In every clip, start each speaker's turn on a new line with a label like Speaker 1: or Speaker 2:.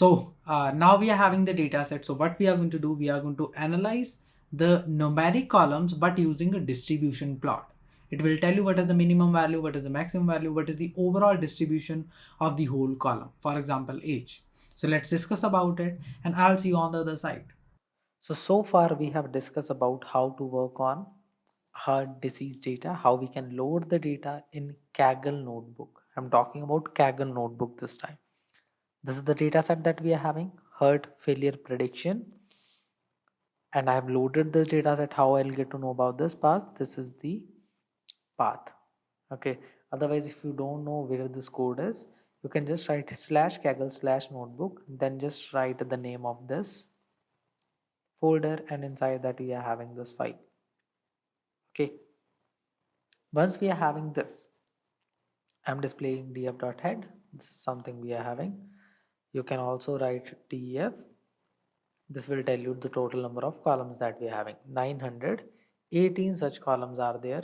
Speaker 1: Now we are having the data set. So what we are going to do, we are going to analyze the numeric columns but using a distribution plot. It will tell you what is the minimum value, what is the maximum value, what is the overall distribution of the whole column. For example, age. So let's discuss about it and I'll see you on the other side. So far we have discussed about how to work on heart disease data, how we can load the data in Kaggle notebook. I'm talking about Kaggle notebook this time. This is the data set that we are having, heart failure prediction. And I have loaded this data set. How I'll get to know about this path? This is the path. Okay. Otherwise, if you don't know where this code is, you can just write /Kaggle/notebook, then just write the name of this folder, and inside that we are having this file. Okay. Once we are having this, I'm displaying df.head. This is something we are having. You can also write df. This will tell you the total number of columns that we are having. 918 such columns are there,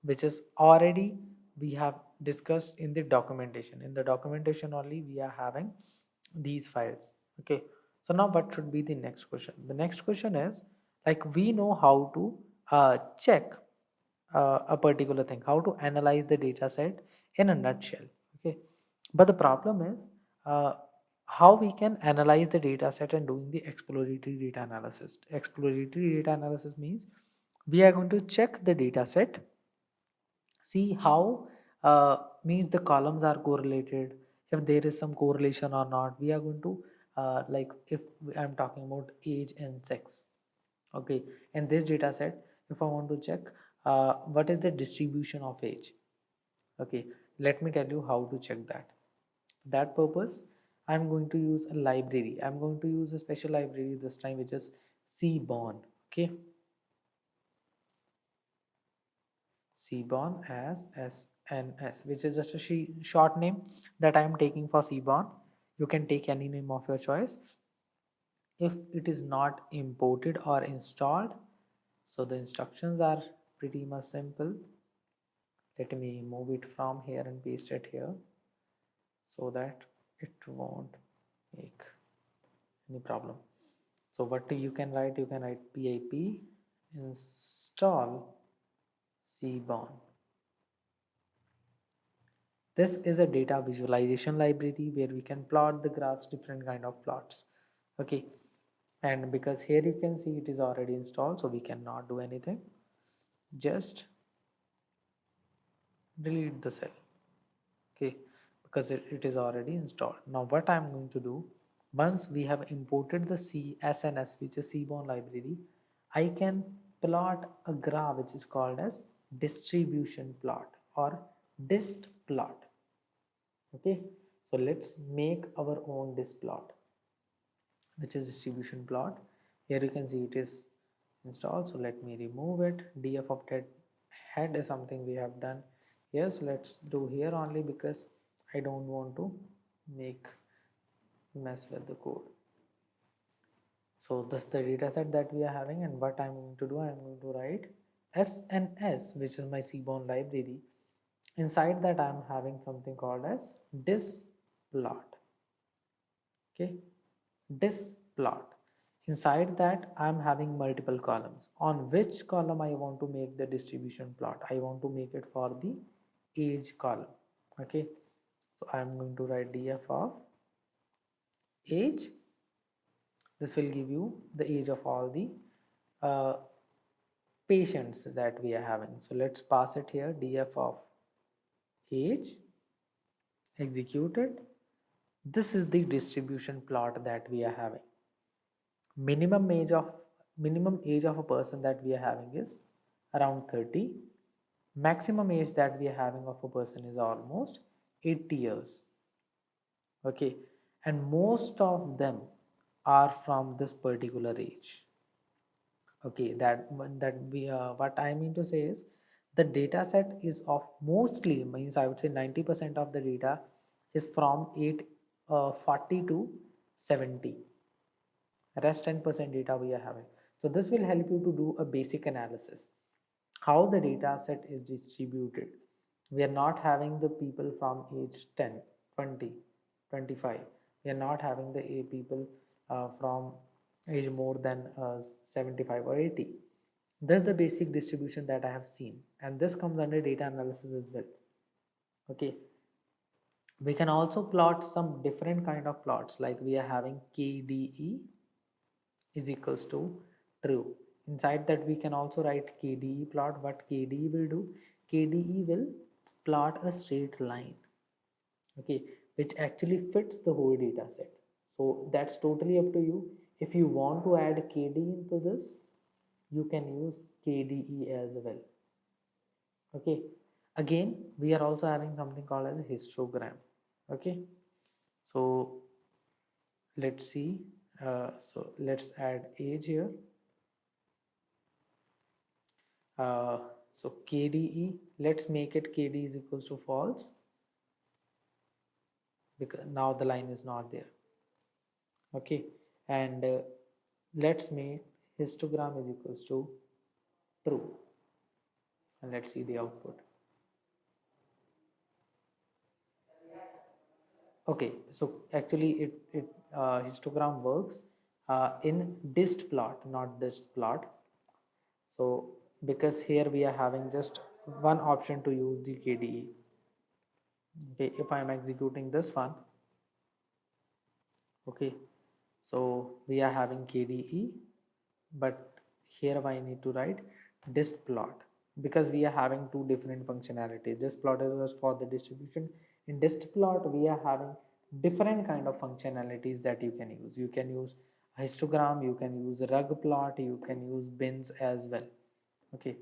Speaker 1: which is already we have discussed in the documentation. In the documentation only we are having these files. Okay. So now what should be the next question? The next question is, like, we know how to check a particular thing, how to analyze the data set in a nutshell. Okay. But the problem is, how we can analyze the data set and doing the exploratory data analysis. Exploratory data analysis means we are going to check the data set, see how means the columns are correlated, if there is some correlation or not. We are going to like, if I'm talking about age and sex. Okay, in this data set, if I want to check what is the distribution of age. Okay, let me tell you how to check that. For that purpose, I'm going to use a library. I'm going to use a special library this time, which is Seaborn. Okay, Seaborn as SNS, which is just a short name that I am taking for Seaborn. You can take any name of your choice. If it is not imported or installed, so the instructions are pretty much simple. Let me move it from here and paste it here so that it won't make any problem. So what you can write, you can write pip install Seaborn. This is a data visualization library where we can plot the graphs, different kind of plots. Okay, and because here you can see it is already installed, so we cannot do anything. Just delete the cell. Okay, because it is already installed. Now what I'm going to do, once we have imported the CSNS, which is Seaborn library, I can plot a graph which is called as distribution plot or DistPlot. Okay, so let's make our own DistPlot, which is distribution plot. Here you can see it is installed, so let me remove it. Df of head is something we have done here, so let's do here only because I don't want to make mess with the code. So this is the data set that we are having, and what I'm going to do, I'm going to write SNS, which is my Seaborn library. Inside that I'm having something called as DistPlot. Okay, DistPlot. Inside that I'm having multiple columns. On which column I want to make the distribution plot? I want to make it for the age column. Okay, so I'm going to write df of age. This will give you the age of all the uh, patients that we are having. So let's pass it here, df of age, executed. This is the distribution plot that we are having. Minimum age of a person that we are having is around 30. Maximum age that we are having of a person is almost 80 years. Okay, and most of them are from this particular age. Okay, that we what I mean to say is the data set is of, mostly means I would say 90% of the data is from 40 to 70. Rest 10% data we are having. So this will help you to do a basic analysis how the data set is distributed. We are not having the people from age 10, 20, 25. We are not having the people from age more than 75 or 80. That's the basic distribution that I have seen, and this comes under data analysis as well. Okay, we can also plot some different kind of plots, like we are having KDE is equals to true. Inside that we can also write KDE plot. What KDE will do, KDE will plot a straight line, okay, which actually fits the whole data set. So that's totally up to you. If you want to add KDE into this, you can use KDE as well. Okay, again we are also having something called as a histogram. Okay, so let's see, so let's add age here. So KDE, let's make it KDE is equals to false, because now the line is not there. Okay, and let's make histogram is equals to true, and let's see the output. Okay, so actually it histogram works in DistPlot, not DistPlot. So because here we are having just one option to use the KDE. Okay, if I am executing this one, okay, so we are having KDE, but here I need to write DistPlot, because we are having two different functionalities. DistPlot is for the distribution. In DistPlot we are having different kind of functionalities that you can use. You can use histogram, you can use rug plot, you can use bins as well. Okay,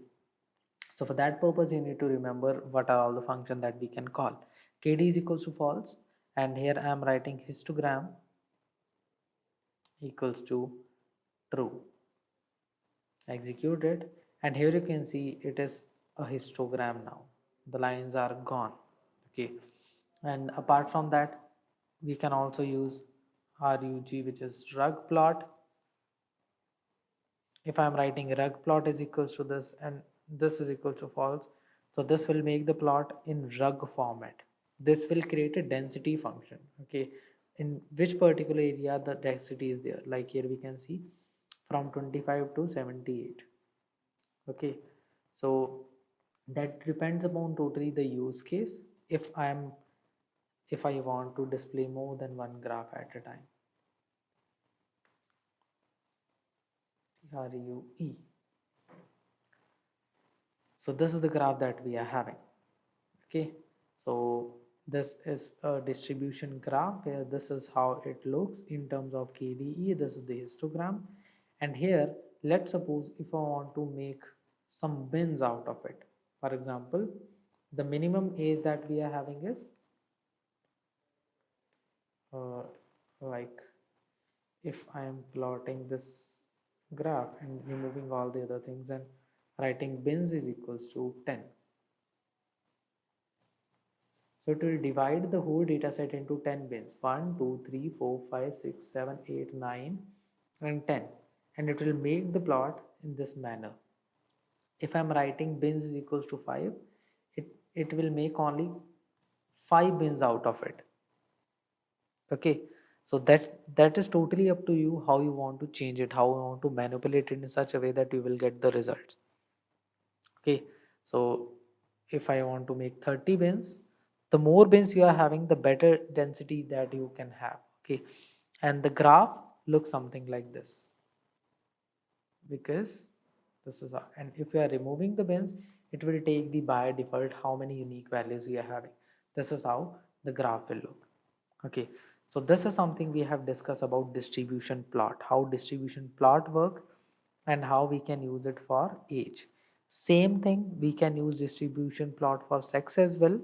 Speaker 1: so for that purpose you need to remember what are all the functions that we can call. KD is equals to false, and here I am writing histogram equals to true. Execute it, and here you can see it is a histogram now. The lines are gone. Okay, and apart from that we can also use RUG, which is rug plot. If I am writing rug plot is equals to this and this is equal to false, so this will make the plot in rug format. This will create a density function. Okay, in which particular area the density is there, like here we can see from 25 to 78. Okay, so that depends upon totally the use case. If I want to display more than one graph at a time, RUE. So this is the graph that we are having. Okay, so this is a distribution graph where this is how it looks in terms of KDE. This is the histogram, and here let's suppose if I want to make some bins out of it. For example, the minimum age that we are having is like if I am plotting this graph and removing all the other things and writing bins is equals to 10. So it will divide the whole data set into 10 bins, 1, 2, 3, 4, 5, 6, 7, 8, 9 and 10, and it will make the plot in this manner. If I am writing bins is equals to 5, it will make only 5 bins out of it. Okay, so that is totally up to you how you want to change it, how you want to manipulate it in such a way that you will get the results. Okay, so if I want to make 30 bins, the more bins you are having, the better density that you can have. Okay, and the graph looks something like this, because this is and if you are removing the bins, it will take the by default how many unique values you are having. This is how the graph will look. Okay, so this is something we have discussed about distribution plot, how distribution plot work and how we can use it for age. Same thing, we can use distribution plot for sex as well,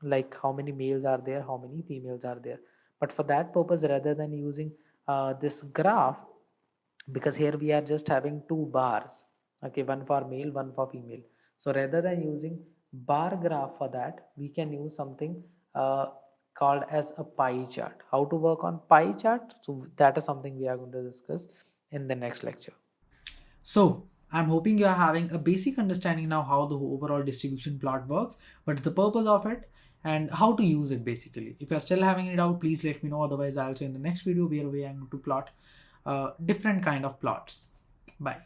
Speaker 1: like how many males are there, how many females are there. But for that purpose, rather than using this graph, because here we are just having two bars, okay, one for male, one for female. So rather than using bar graph for that, we can use something called as a pie chart. How to work on pie chart? So that is something we are going to discuss in the next lecture. So I'm hoping you are having a basic understanding now how the overall distribution plot works, what's the purpose of it, and how to use it basically. If you're still having any doubt, please let me know. Otherwise, I'll see you in the next video where we are going to plot different kind of plots. Bye.